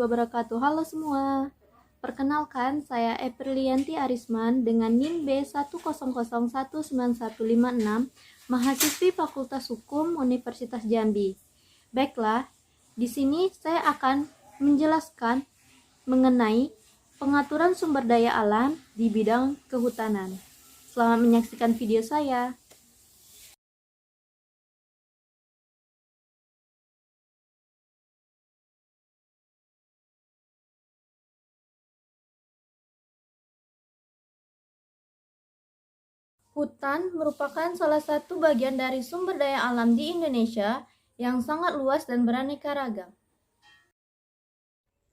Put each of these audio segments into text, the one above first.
wabarakatuh. Halo semua. Perkenalkan, saya Aprilianti Arisman dengan NIM B100191156, mahasiswi Fakultas Hukum Universitas Jambi. Baiklah, di sini saya akan menjelaskan mengenai pengaturan sumber daya alam di bidang kehutanan. Selamat menyaksikan video saya. Hutan merupakan salah satu bagian dari sumber daya alam di Indonesia yang sangat luas dan beraneka ragam.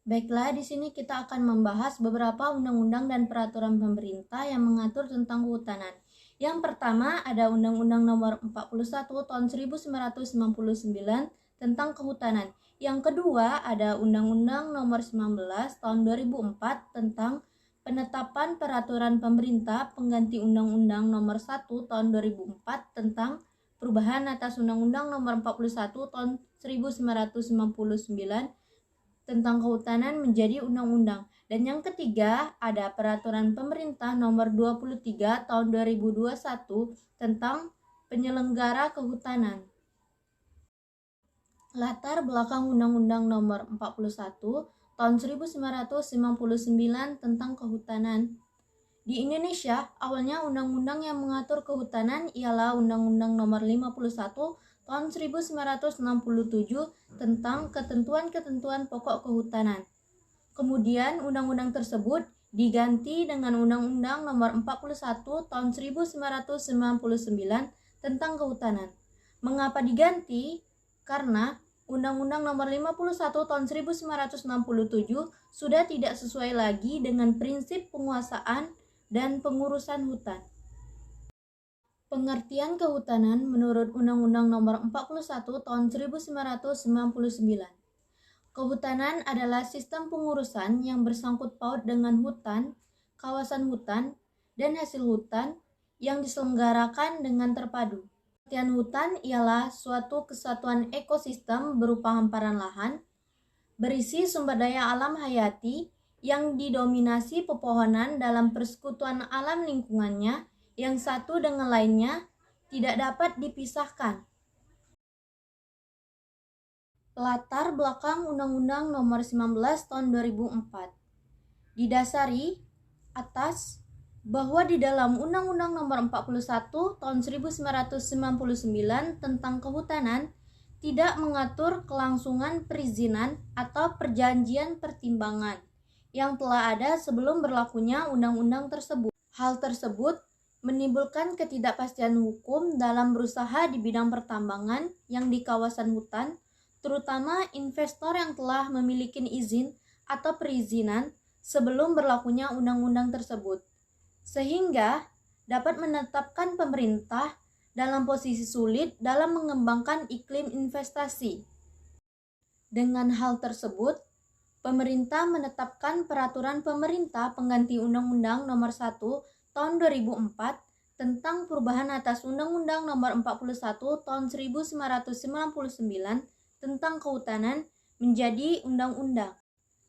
Baiklah, di sini kita akan membahas beberapa undang-undang dan peraturan pemerintah yang mengatur tentang kehutanan. Yang pertama ada Undang-Undang Nomor 41 Tahun 1999 tentang kehutanan. Yang kedua ada Undang-Undang Nomor 19 Tahun 2004 tentang penetapan peraturan pemerintah pengganti Undang-Undang Nomor 1 Tahun 2004 tentang perubahan atas Undang-Undang Nomor 41 Tahun 1999 tentang kehutanan menjadi undang-undang. Dan yang ketiga ada Peraturan Pemerintah Nomor 23 Tahun 2021 tentang penyelenggara kehutanan. Latar belakang Undang-Undang Nomor 41 Tahun 1999 tentang kehutanan. Di Indonesia, awalnya undang-undang yang mengatur kehutanan ialah Undang-Undang Nomor 51 Tahun 1967 tentang ketentuan-ketentuan pokok kehutanan. Kemudian undang-undang tersebut diganti dengan Undang-Undang Nomor 41 Tahun 1999 tentang kehutanan. Mengapa diganti? Karena Undang-Undang Nomor 51 Tahun 1967 sudah tidak sesuai lagi dengan prinsip penguasaan dan pengurusan hutan. Pengertian kehutanan menurut Undang-Undang Nomor 41 Tahun 1999. Kehutanan adalah sistem pengurusan yang bersangkut paut dengan hutan, kawasan hutan, dan hasil hutan yang diselenggarakan dengan terpadu. Pengertian hutan ialah suatu kesatuan ekosistem berupa hamparan lahan, berisi sumber daya alam hayati yang didominasi pepohonan dalam persekutuan alam lingkungannya yang satu dengan lainnya tidak dapat dipisahkan. Latar belakang Undang-Undang Nomor 19 Tahun 2004 didasari atas bahwa di dalam Undang-Undang Nomor 41 Tahun 1999 tentang kehutanan tidak mengatur kelangsungan perizinan atau perjanjian pertimbangan yang telah ada sebelum berlakunya undang-undang tersebut. Hal tersebut menimbulkan ketidakpastian hukum dalam berusaha di bidang pertambangan yang di kawasan hutan, terutama investor yang telah memiliki izin atau perizinan sebelum berlakunya undang-undang tersebut, sehingga dapat menetapkan pemerintah dalam posisi sulit dalam mengembangkan iklim investasi. Dengan hal tersebut, pemerintah menetapkan peraturan pemerintah pengganti Undang-Undang Nomor 1 Tahun 2004 tentang perubahan atas Undang-Undang Nomor 41 Tahun 1999 tentang kehutanan menjadi undang-undang.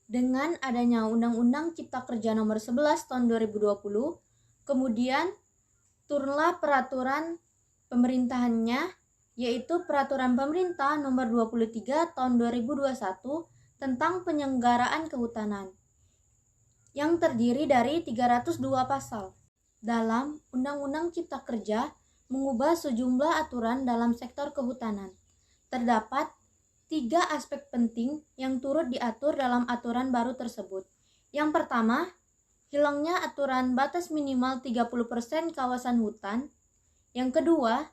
Dengan adanya Undang-Undang Cipta Kerja Nomor 11 Tahun 2020, kemudian turunlah peraturan pemerintahannya, yaitu Peraturan Pemerintah Nomor 23 Tahun 2021 tentang penyelenggaraan kehutanan, yang terdiri dari 302 pasal. Dalam Undang-Undang Cipta Kerja mengubah sejumlah aturan dalam sektor kehutanan. Terdapat 3 aspek penting yang turut diatur dalam aturan baru tersebut. Yang pertama, hilangnya aturan batas minimal 30% kawasan hutan. Yang kedua,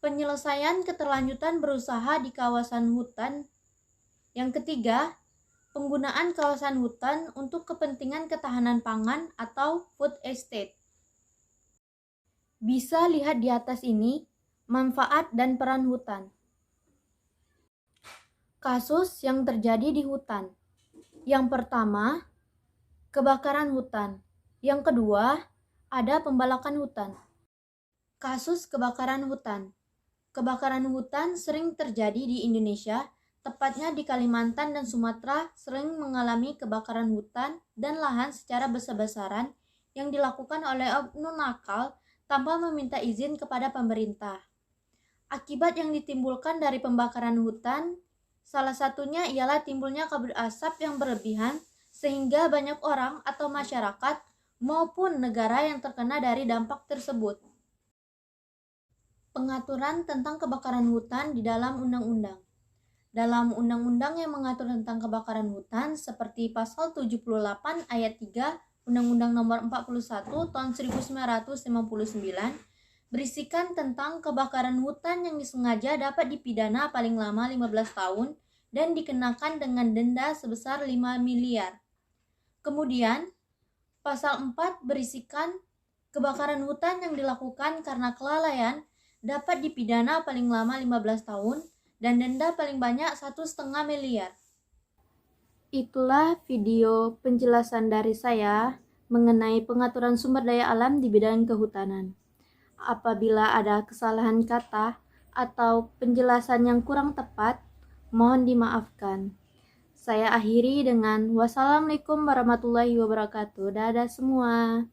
penyelesaian keterlanjutan berusaha di kawasan hutan. Yang ketiga, penggunaan kawasan hutan untuk kepentingan ketahanan pangan atau food estate. Bisa lihat di atas ini manfaat dan peran hutan. Kasus yang terjadi di hutan. Yang pertama, kebakaran hutan. Yang kedua, ada pembalakan hutan. Kasus kebakaran hutan. Kebakaran hutan sering terjadi di Indonesia tepatnya di Kalimantan dan Sumatera, sering mengalami kebakaran hutan dan lahan secara besar-besaran yang dilakukan oleh oknum nakal tanpa meminta izin kepada pemerintah. Akibat yang ditimbulkan dari pembakaran hutan, salah satunya ialah timbulnya kabut asap yang berlebihan sehingga banyak orang atau masyarakat maupun negara yang terkena dari dampak tersebut. Pengaturan tentang kebakaran hutan di dalam undang-undang. Dalam undang-undang yang mengatur tentang kebakaran hutan seperti pasal 78 ayat 3 Undang-Undang Nomor 41 Tahun 1959 berisikan tentang kebakaran hutan yang disengaja dapat dipidana paling lama 15 tahun dan dikenakan dengan denda sebesar 5 miliar. Kemudian, pasal 4 berisikan kebakaran hutan yang dilakukan karena kelalaian dapat dipidana paling lama 15 tahun dan denda paling banyak 1,5 miliar. Itulah video penjelasan dari saya mengenai pengaturan sumber daya alam di bidang kehutanan. Apabila ada kesalahan kata atau penjelasan yang kurang tepat, mohon dimaafkan. Saya akhiri dengan wassalamualaikum warahmatullahi wabarakatuh. Dadah semua.